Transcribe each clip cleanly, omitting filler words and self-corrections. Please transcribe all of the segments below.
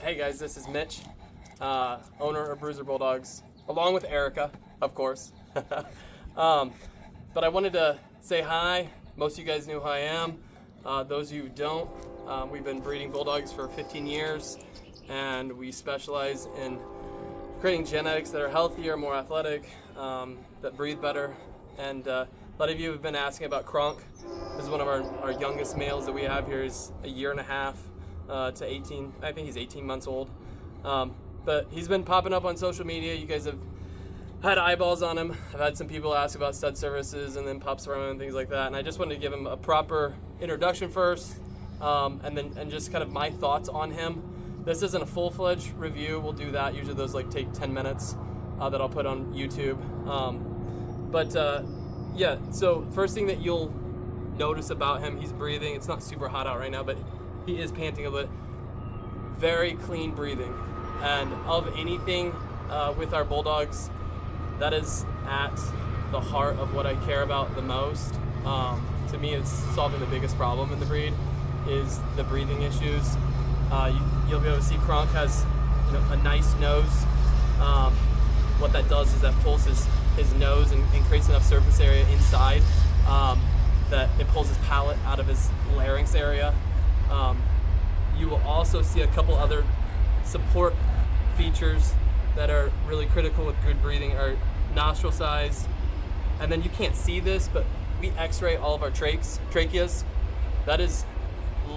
Hey guys, this is Mitch, owner of Bruiser Bulldogs, along with Erica, of course. But I wanted to say hi. Most of you guys know who I am. Those of you who don't, we've been breeding Bulldogs for 15 years, and we specialize in creating genetics that are healthier, more athletic, that breathe better. And a lot of you have been asking about Kronk. This is one of our youngest males that we have here. He's a year and a half to 18. I think he's 18 months old. But he's been popping up on social media. You guys have had eyeballs on him. I've had some people ask about stud services and then pups from him and things like that. And I just wanted to give him a proper introduction first, and just kind of my thoughts on him. This isn't a full-fledged review. We'll do that. Usually those take 10 minutes that I'll put on YouTube. Yeah, so first thing that you'll notice about him, he's breathing. It's not super hot out right now, but he is panting a bit. Very clean breathing. And of anything with our Bulldogs, that is at the heart of what I care about the most. To me, it's solving the biggest problem in the breed is the breathing issues. You'll be able to see Kronk has a nice nose. What that does is that pulls his nose and creates enough surface area inside that it pulls his palate out of his larynx area. You will also see a couple other support features that are really critical with good breathing are nostril size. And then you can't see this, but we x-ray all of our tracheas. That is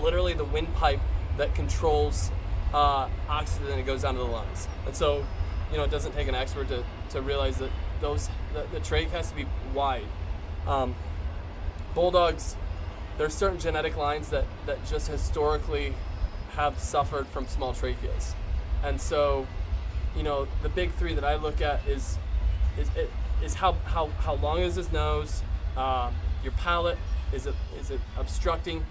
literally the windpipe that controls oxygen that goes down to the lungs. And so, it doesn't take an expert to realize that the trach has to be wide. Bulldogs, there's certain genetic lines that just historically have suffered from small tracheas. And so, the big three that I look at is how long is his nose, your palate, is it obstructing,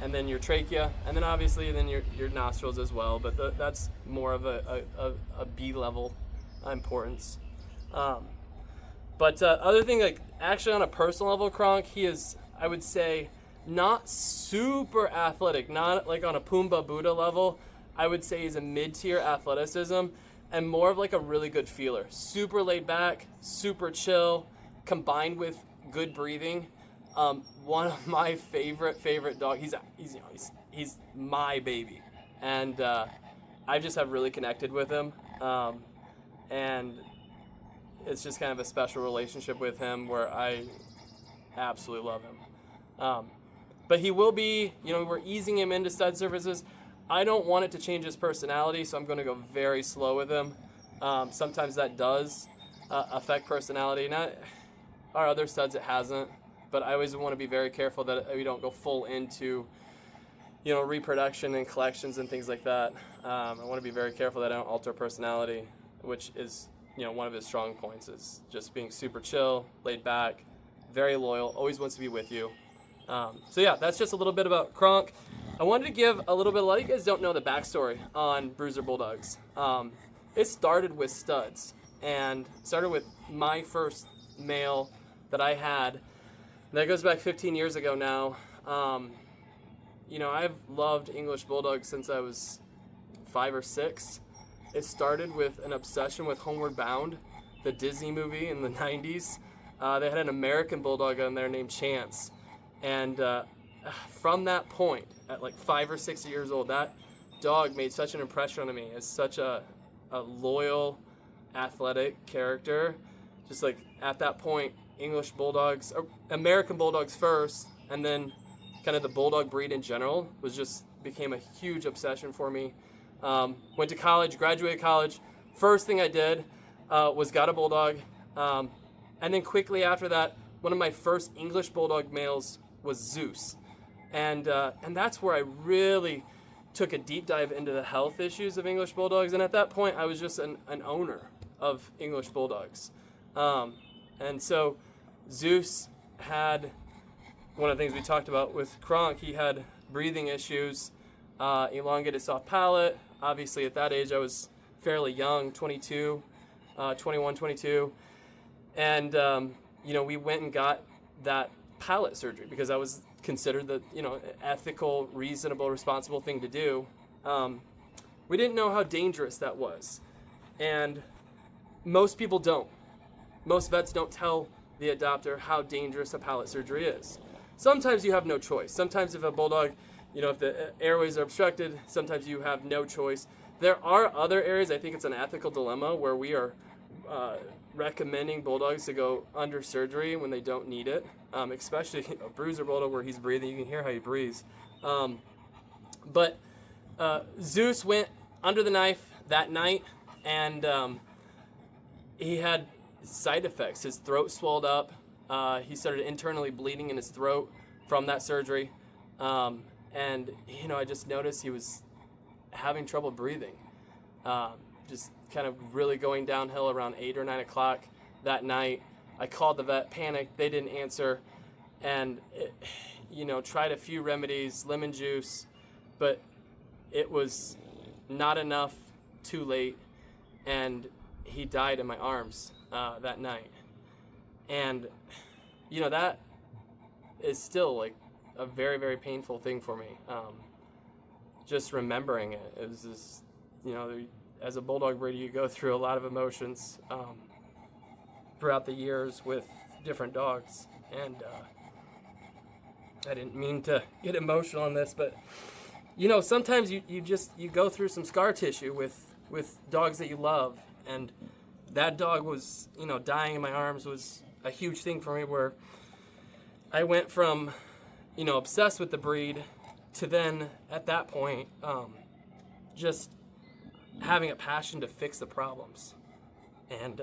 and then your trachea, and then obviously your nostrils as well. But that's more of a B level importance. But other thing, actually on a personal level, Kronk, he is, I would say, not super athletic, not like on a Pumbaa Buddha level. I would say he's a mid-tier athleticism and more of a really good feeler. Super laid back, super chill, combined with good breathing. One of my favorite dog. He's my baby, and I just have really connected with him, and it's just kind of a special relationship with him where I absolutely love him. But he will be, we're easing him into stud services. I don't want it to change his personality, so I'm going to go very slow with him. Sometimes that does affect personality. Not our other studs, it hasn't. But I always want to be very careful that we don't go full into, reproduction and collections and things like that. I want to be very careful that I don't alter personality, which is, one of his strong points is just being super chill, laid back, very loyal, always wants to be with you. So yeah, that's just a little bit about Kronk. I wanted to give a lot of you guys don't know the backstory on Bruiser Bulldogs. It started with studs and started with my first male that I had. That goes back 15 years ago now. I've loved English Bulldogs since I was 5 or 6. It started with an obsession with Homeward Bound, the Disney movie in the 90s. They had an American Bulldog on there named Chance. And from that point, at 5 or 6 years old, that dog made such an impression on me as such a loyal, athletic character. Just at that point, English Bulldogs, or American Bulldogs first, and then kind of the Bulldog breed in general became a huge obsession for me. Went to college, graduated college. First thing I did was got a Bulldog. And then quickly after that, one of my first English Bulldog males was Zeus. And that's where I really took a deep dive into the health issues of English Bulldogs. And at that point, I was just an owner of English Bulldogs. And so Zeus had one of the things we talked about with Kronk. He had breathing issues, elongated soft palate. Obviously, at that age, I was fairly young, 22. And, we went and got that palate surgery because that was considered the, ethical, reasonable, responsible thing to do. We didn't know how dangerous that was. And most people don't. Most vets don't tell the adopter how dangerous a palate surgery is. Sometimes you have no choice. Sometimes if a bulldog, if the airways are obstructed, sometimes you have no choice. There are other areas, I think it's an ethical dilemma, where we are recommending bulldogs to go under surgery when they don't need it, especially a Bruiser Bulldog where he's breathing. You can hear how he breathes. But Zeus went under the knife that night, and he had side effects. His throat swelled up. He started internally bleeding in his throat from that surgery. And, I just noticed he was having trouble breathing. Just kind of really going downhill around 8 or 9 o'clock that night. I called the vet, panicked, they didn't answer, and tried a few remedies, lemon juice, but it was not enough, too late, and he died in my arms that night. And that is still like a very, very painful thing for me. Just remembering it. It was just, as a bulldog breeder, you go through a lot of emotions throughout the years with different dogs. And I didn't mean to get emotional on this, but sometimes you go through some scar tissue with dogs that you love. And that dog was, dying in my arms was a huge thing for me, where I went from, obsessed with the breed to then, at that point, just having a passion to fix the problems. And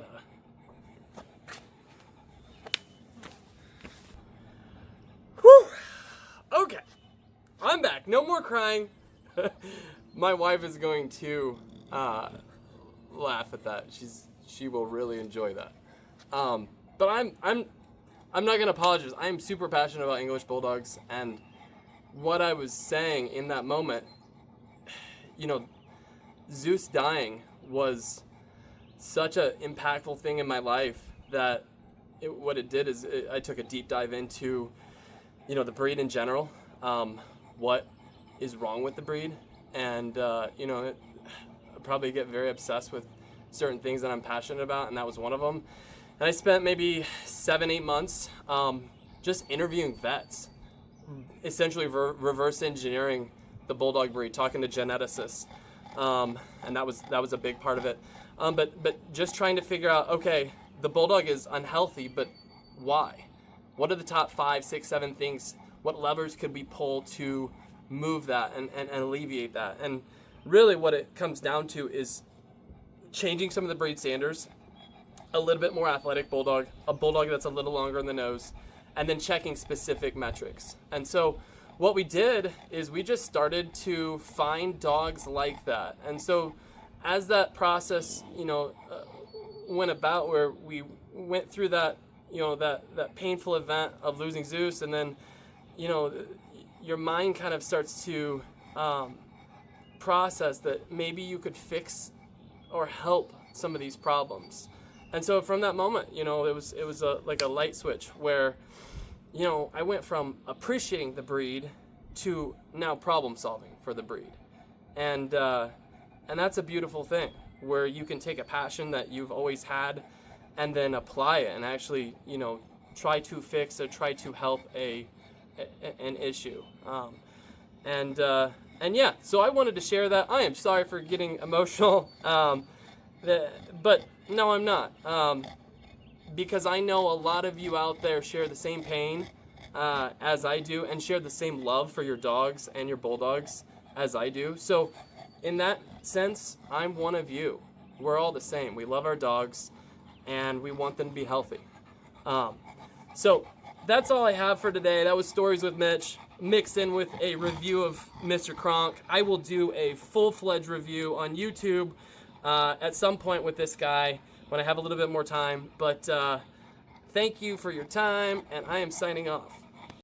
okay, I'm back. No more crying. My wife is going to laugh at that. She will really enjoy that. But I'm not gonna apologize. I am super passionate about English Bulldogs, and what I was saying in that moment, Zeus dying was such an impactful thing in my life that what it did is I took a deep dive into, the breed in general, what is wrong with the breed, and I probably get very obsessed with certain things that I'm passionate about, and that was one of them. And I spent maybe 7-8 months just interviewing vets, essentially reverse engineering the bulldog breed, talking to geneticists, and that was a big part of it. But just trying to figure out, okay, the bulldog is unhealthy, but why? What are the top 5, 6, 7 things? What levers could we pull to move that and alleviate that? And really what it comes down to is changing some of the breed standards, a little bit more athletic bulldog, a bulldog that's a little longer in the nose, and then checking specific metrics. And so what we did is we just started to find dogs like that. And so as that process, went about, where we went through that, that painful event of losing Zeus, and then, your mind kind of starts to process that maybe you could fix or help some of these problems. And so from that moment, it was like a light switch where, I went from appreciating the breed to now problem solving for the breed. And that's a beautiful thing, where you can take a passion that you've always had and then apply it and actually, try to fix or try to help an issue. And yeah, so I wanted to share that. I am sorry for getting emotional, but no, I'm not, because I know a lot of you out there share the same pain as I do, and share the same love for your dogs and your bulldogs as I do. So in that sense, I'm one of you. We're all the same. We love our dogs, and we want them to be healthy. So that's all I have for today. That was Stories with Mitch, mixed in with a review of Mr. Kronk. I will do a full-fledged review on YouTube at some point with this guy when I have a little bit more time. But thank you for your time, and I am signing off.